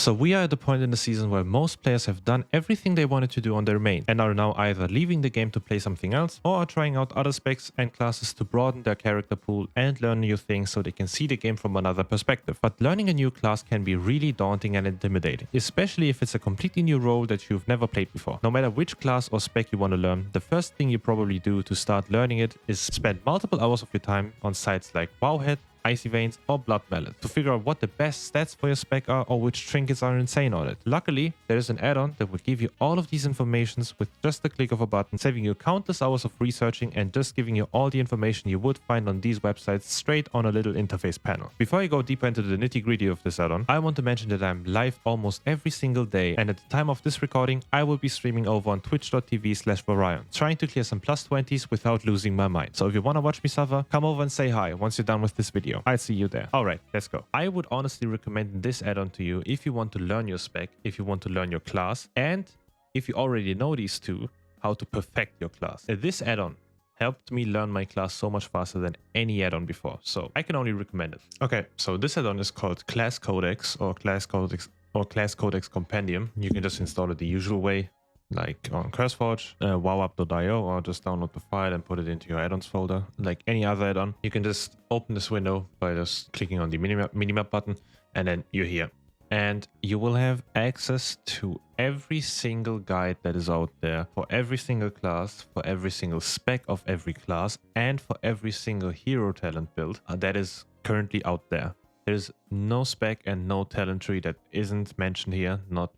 So we are at the point in the season where most players have done everything they wanted to do on their main and are now either leaving the game to play something else or are trying out other specs and classes to broaden their character pool and learn new things so they can see the game from another perspective. But learning a new class can be really daunting and intimidating, especially if it's a completely new role that you've never played before. No matter which class or spec you want to learn, the first thing you probably do to start learning it is spend multiple hours of your time on sites like Wowhead, Icy Veins or Blood Mallet to figure out what the best stats for your spec are or which trinkets are insane on it. Luckily, there is an add-on that will give you all of these informations with just the click of a button, saving you countless hours of researching and just giving you all the information you would find on these websites straight on a little interface panel. Before I go deeper into the nitty-gritty of this add-on, I want to mention that I'm live almost every single day, and at the time of this recording, I will be streaming over on twitch.tv/Varion, trying to clear some plus 20s without losing my mind. So if you want to watch me suffer, come over and say hi once you're done with this video. I'll see you there. Alright, let's go. I would honestly recommend this add-on to you if you want to learn your spec, if you want to learn your class, and if you already know these two, how to perfect your class. This add-on helped me learn my class so much faster than any add-on before, so I can only recommend it. Okay, so this add-on is called Class Codex or Class Codex Compendium. You can just install it the usual way, like on CurseForge, wowup.io, or just download the file and put it into your add-ons folder. Like any other add-on, you can just open this window by just clicking on the minimap button, and then you're here. And you will have access to every single guide that is out there for every single class, for every single spec of every class, and for every single hero talent build that is currently out there. There's no spec and no talent tree that isn't mentioned here. Not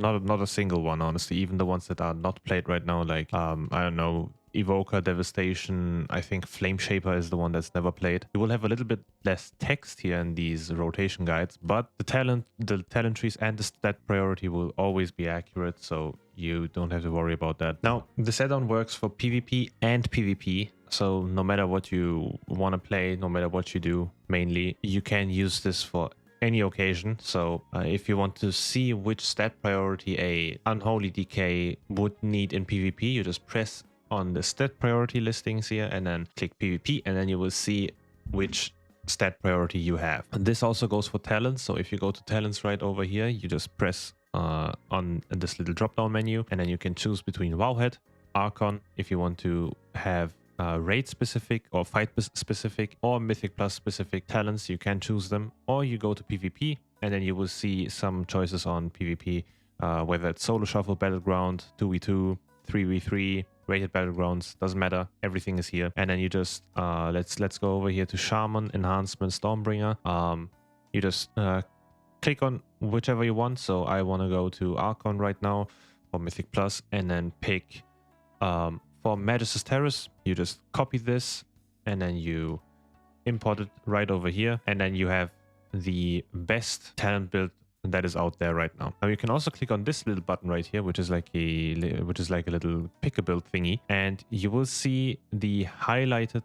a single one, honestly. Even the ones that are not played right now, like I don't know, Evoker, Devastation. I think Flame Shaper is the one that's never played. You will have a little bit less text here in these rotation guides, but the talent trees and the stat priority will always be accurate, so you don't have to worry about that. Now, this add-on works for PvP and PvP, so no matter what you want to play, no matter what you do, mainly, you can use this for any occasion. So if you want to see which stat priority a Unholy Decay would need in PvP, you just press on the stat priority listings here and then click PvP, and then you will see which stat priority you have. And this also goes for talents. So if you go to talents right over here, you just press on this little drop down menu, and then you can choose between Wowhead, Archon, if you want to have raid specific or fight specific or Mythic Plus specific talents, you can choose them. Or you go to PvP, and then you will see some choices on PvP, whether it's Solo Shuffle, Battleground, 2v2, 3v3, rated Battlegrounds, doesn't matter, everything is here. And then you just let's go over here to Shaman, Enhancement, Stormbringer. You just click on whichever you want. So I want to go to Archon right now for Mythic Plus, and then pick for Magus' Terrace. You just copy this and then you import it right over here, and then you have the best talent build that is out there right now. Now you can also click on this little button right here, which is like a little pick a build thingy, and you will see the highlighted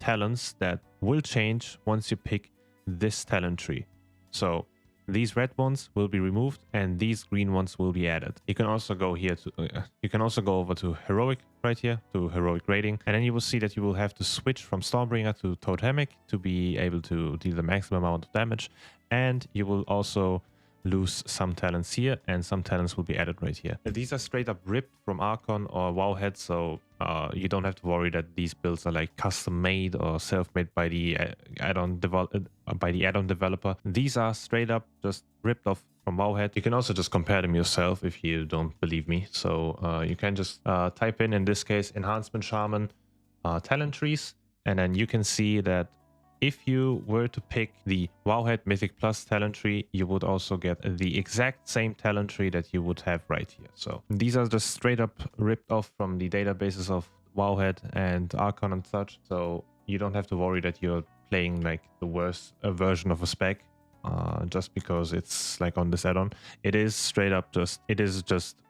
talents that will change once you pick this talent tree. So these red ones will be removed and these green ones will be added. You can also go here to you can also go over to heroic right here, to heroic rating, and then you will see that you will have to switch from Stormbringer to Totemic to be able to deal the maximum amount of damage, and you will also lose some talents here, and some talents will be added right here. These are straight up ripped from Archon or Wowhead, so you don't have to worry that these builds are like custom made or self-made by the add-on developer. These are straight up just ripped off from Wowhead. You can also just compare them yourself if you don't believe me. So you can just type in this case, Enhancement Shaman talent trees, and then you can see that if you were to pick the Wowhead Mythic Plus talent tree, you would also get the exact same talent tree that you would have right here. So these are just straight up ripped off from the databases of Wowhead and Archon and such. So you don't have to worry that you're playing like the worst version of a spec just because it's like on this add-on. It is straight up just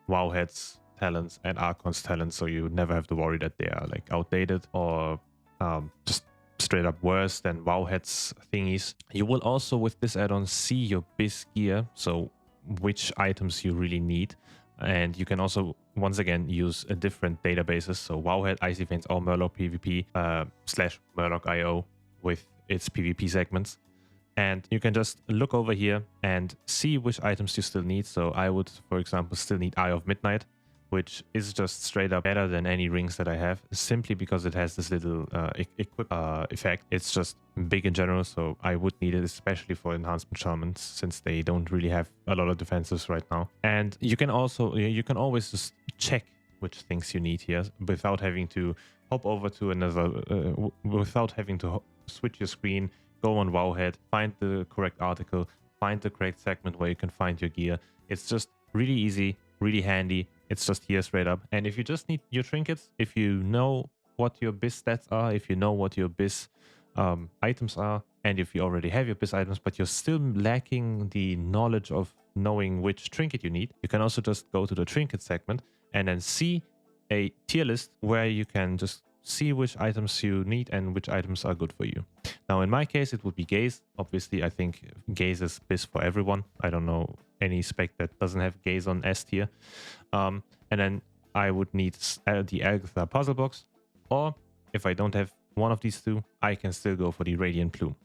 Wowhead's talents and Archon's talents, so you never have to worry that they are like outdated or just straight up worse than Wowhead's thingies. You will also with this add-on see your biz gear, so which items you really need, and you can also once again use a different databases, so Wowhead, Icy Veins, or Murloc PvP /Murloc.io with its PvP segments. And you can just look over here and see which items you still need. So I would, for example, still need Eye of Midnight, which is just straight up better than any rings that I have, simply because it has this little equip effect. It's just big in general, so I would need it, especially for enhancement shamans, since they don't really have a lot of defenses right now. And you can always just check which things you need here without having to hop over to another, without having to switch your screen, go on Wowhead, find the correct article, find the correct segment where you can find your gear. It's just really easy, really handy. It's just here straight up. And if you just need your trinkets, if you know what your BIS stats are, if you know what your BIS items are, and if you already have your BIS items, but you're still lacking the knowledge of knowing which trinket you need, you can also just go to the trinket segment and then see a tier list where you can just see which items you need and which items are good for you. Now, in my case, it would be gaze. Obviously, I think gaze is BIS for everyone. I don't know any spec that doesn't have gaze on S tier. And then I would need the Agatha puzzle box, or if I don't have one of these two, I can still go for the Radiant Plume.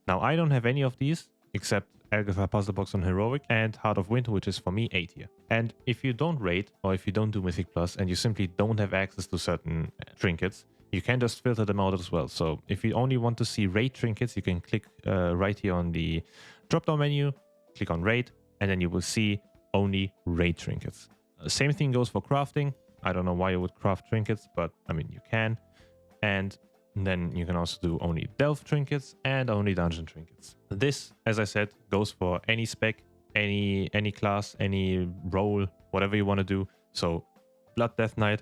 Now, I don't have any of these except Agatha puzzle box on Heroic and Heart of Winter, which is for me A tier. And if you don't raid, or if you don't do Mythic Plus and you simply don't have access to certain trinkets, you can just filter them out as well. So if you only want to see raid trinkets, you can click right here on the drop-down menu, click on raid, and then you will see only raid trinkets. Same thing goes for crafting. I don't know why you would craft trinkets, but I mean, you can. And then you can also do only delve trinkets and only dungeon trinkets. This, as I said, goes for any spec, any class, any role, whatever you want to do. So Blood Death Knight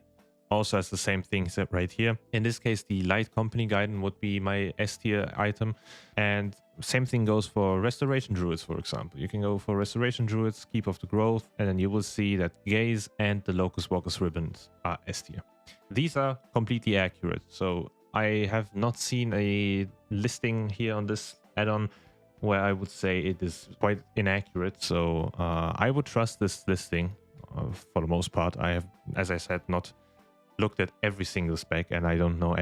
also has the same thing right here. In this case, the Light Company Guidon would be my S tier item. And same thing goes for Restoration Druids, for example. You can go for Restoration Druids, Keep of the Growth, and then you will see that Gaze and the Locust Walker's Ribbons are S tier. These are completely accurate. So I have not seen a listing here on this add-on where I would say it is quite inaccurate. So I would trust this listing for the most part. I have, as I said, not looked at every single spec, and I don't know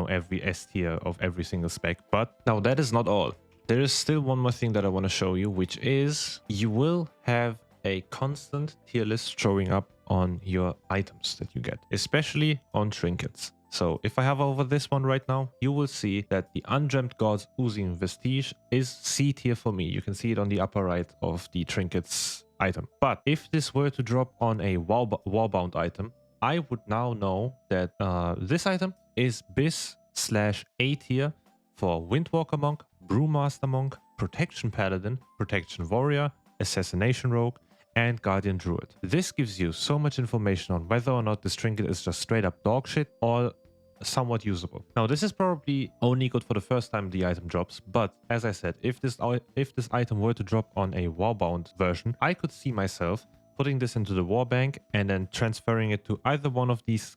every S tier of every single spec. But now that is not all. There is still one more thing that I want to show you, which is you will have a constant tier list showing up on your items that you get, especially on trinkets. So if I have over this one right now, you will see that the Ungemmed Gods Oozing Vestige is C tier for me. You can see it on the upper right of the trinkets item. But if this were to drop on a Warbound item, I would now know that this item is BIS/A tier for Windwalker Monk, Brewmaster Monk, Protection Paladin, Protection Warrior, Assassination Rogue, and Guardian Druid. This gives you so much information on whether or not this trinket is just straight up dog shit or somewhat usable. Now, this is probably only good for the first time the item drops, but as I said, if this item were to drop on a Warbound version, I could see myself putting this into the war bank and then transferring it to either one of these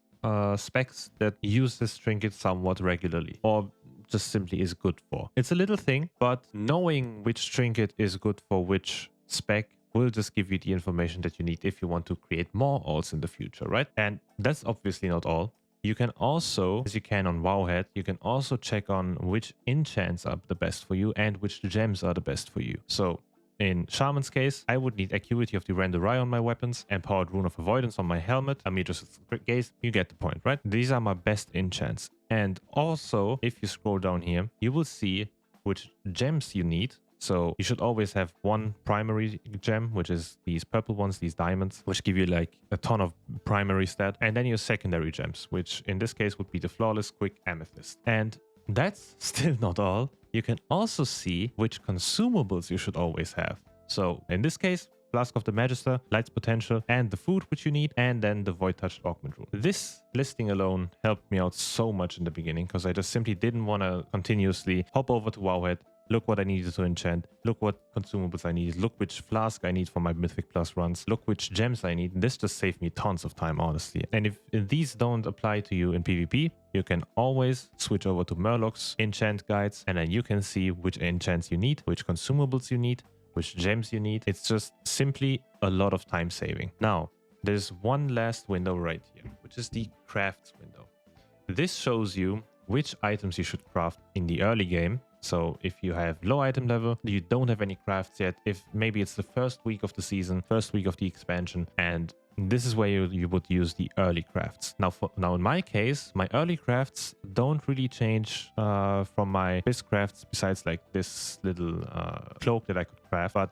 specs that use this trinket somewhat regularly, or just simply is good for. It's a little thing, but knowing which trinket is good for which spec will just give you the information that you need if you want to create more alts in the future, right? And that's obviously not all. You can also, as you can on Wowhead, you can also check on which enchants are the best for you and which gems are the best for you. So in Shaman's case, I would need Acuity of the Renderai on my weapons, Empowered Rune of Avoidance on my helmet, Amidris' Gaze. You get the point, right? These are my best enchants. And also, if you scroll down here, you will see which gems you need. So you should always have one primary gem, which is these purple ones, these diamonds, which give you like a ton of primary stat. And then your secondary gems, which in this case would be the Flawless Quick Amethyst. And that's still not all. You can also see which consumables you should always have. So in this case, Flask of the Magister, Light's Potential, and the food which you need, and then the Void Touch Augment Rune. This listing alone helped me out so much in the beginning because I just simply didn't want to continuously hop over to Wowhead, look what I needed to enchant, look what consumables I need, look which flask I need for my Mythic Plus runs, look which gems I need. This just saved me tons of time, honestly. And if these don't apply to you in PvP, you can always switch over to Murloc's enchant guides, and then you can see which enchants you need, which consumables you need, which gems you need. It's just simply a lot of time saving. Now, there's one last window right here, which is the crafts window. This shows you which items you should craft in the early game So if you have low item level, you don't have any crafts yet, if maybe it's the first week of the season, first week of the expansion, and this is where you would use the early crafts. Now in my case, my early crafts don't really change from my base crafts, besides like this little cloak that I could craft, but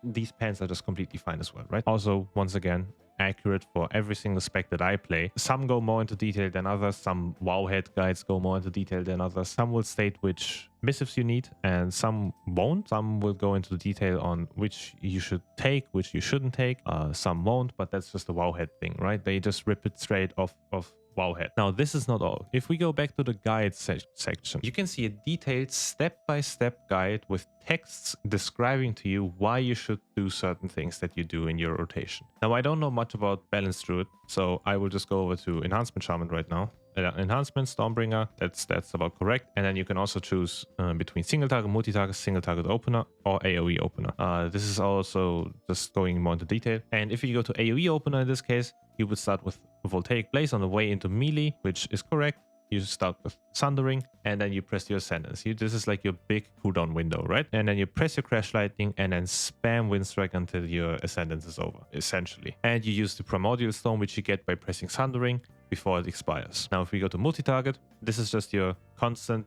these pants are just completely fine as well, right? Also, once again, accurate for every single spec that I play. Some go more into detail than others. Some Wowhead guides go more into detail than others. Some will state which missives you need and some won't. Some will go into detail on which you should take, which you shouldn't take. Some won't, but that's just a Wowhead thing, right? They just rip it straight off of Wowhead. Now, this is not all. If we go back to the guide section, you can see a detailed step-by-step guide with texts describing to you why you should do certain things that you do in your rotation. Now, I don't know much about Balance Druid, so I will just go over to Enhancement Shaman right now. Enhancement, Stormbringer, that's about correct. And then you can also choose between single target, multi-target, single target opener, or AoE opener. This is also just going more into detail. And if you go to AoE opener in this case, you would start with Voltaic Blaze on the way into melee, which is correct. You start with Sundering, and then you press your Ascendance. This is like your big cooldown window, right? And then you press your Crash Lightning and then spam Windstrike until your Ascendance is over, essentially. And you use the Primordial Storm, which you get by pressing Sundering before it expires. Now, if we go to multi-target, this is just your constant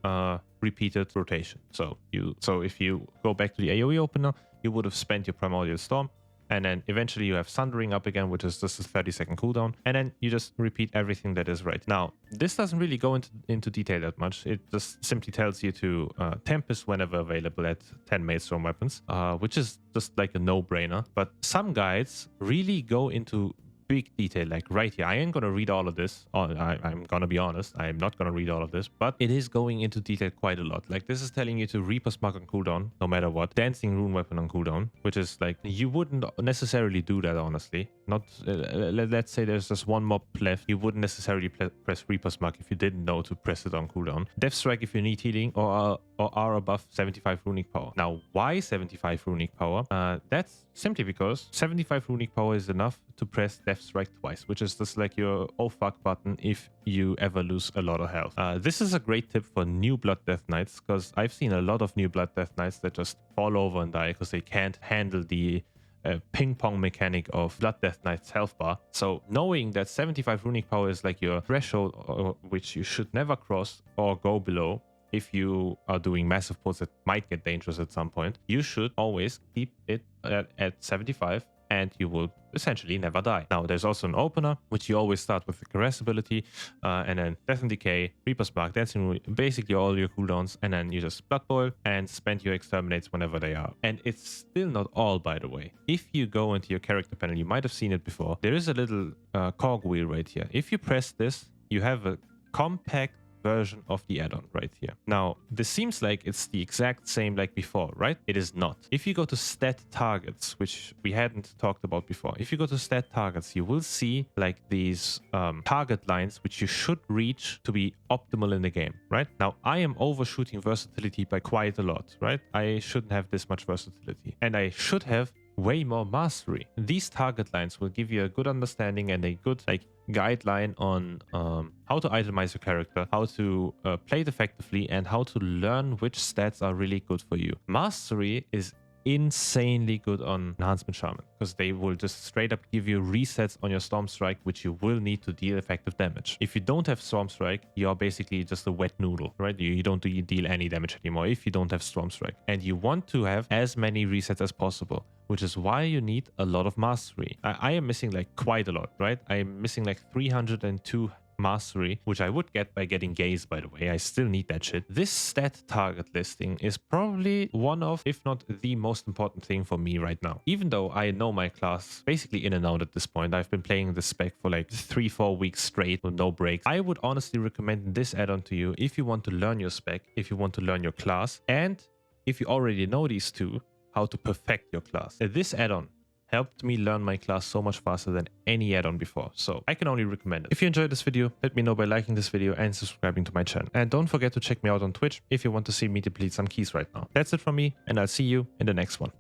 repeated rotation. So if you go back to the AoE opener, you would have spent your Primordial Storm, and then eventually you have Sundering up again, which is just a 30-second cooldown. And then you just repeat everything that is right. Now, this doesn't really go into detail that much. It just simply tells you to Tempest whenever available at 10 Maelstrom weapons, which is just like a no-brainer. But some guides really go into big detail, like right here. I ain't gonna read all of this. I'm gonna be honest, I'm not gonna read all of this, but it is going into detail quite a lot. Like, this is telling you to Reaper's Mark on cooldown no matter what, Dancing Rune Weapon on cooldown, which is like, you wouldn't necessarily do that, honestly. Not let's say there's just one mob left, you wouldn't necessarily press Reaper's Mark if you didn't know to press it on cooldown. Death Strike if you need healing, or are above 75 runic power. Now, why 75 runic power? That's simply because 75 runic power is enough to press Death Strike twice, which is just like your oh fuck button if you ever lose a lot of health. This is a great tip for new Blood Death Knights, because I've seen a lot of new Blood Death Knights that just fall over and die because they can't handle the ping pong mechanic of Blood Death Knight's health bar. So knowing that 75 runic power is like your threshold, which you should never cross or go below if you are doing massive pulls that might get dangerous at some point, you should always keep it at 75, and you will essentially never die. Now, there's also an opener, which you always start with the Caress ability, and then Death and Decay, Reaper's Mark, Dancing Rune, basically all your cooldowns, and then you just Blood Boil and spend your Exterminates whenever they are. And it's still not all, by the way. If you go into your character panel, you might have seen it before, there is a little cogwheel right here. If you press this, you have a compact version of the add-on right here. Now, this seems like it's the exact same like before, right? It is not. If you go to stat targets, which we hadn't talked about before, if you go to stat targets, you will see like these target lines which you should reach to be optimal in the game, right? Now, I am overshooting versatility by quite a lot, right? I shouldn't have this much versatility, and I should have way more mastery. These target lines will give you a good understanding and a good like guideline on how to itemize your character, how to play it effectively, and how to learn which stats are really good for you. Mastery is insanely good on Enhancement Shaman, because they will just straight up give you resets on your Storm Strike, which you will need to deal effective damage. If you don't have Storm Strike, you are basically just a wet noodle, right? You don't deal any damage anymore if you don't have Storm Strike. And you want to have as many resets as possible, which is why you need a lot of mastery. I am missing like quite a lot, right? I am missing like 302 mastery, which I would get by getting Gaze, by the way. I still need that shit. This stat target listing is probably one of, if not the most important thing for me right now. Even though I know my class basically in and out at this point, I've been playing this spec for like 3-4 weeks straight with no breaks. I would honestly recommend this add-on to you if you want to learn your spec, if you want to learn your class, and if you already know these two, how to perfect your class. This add-on helped me learn my class so much faster than any add-on before, so I can only recommend it. If you enjoyed this video, let me know by liking this video and subscribing to my channel. And don't forget to check me out on Twitch if you want to see me deplete some keys right now. That's it from me, and I'll see you in the next one.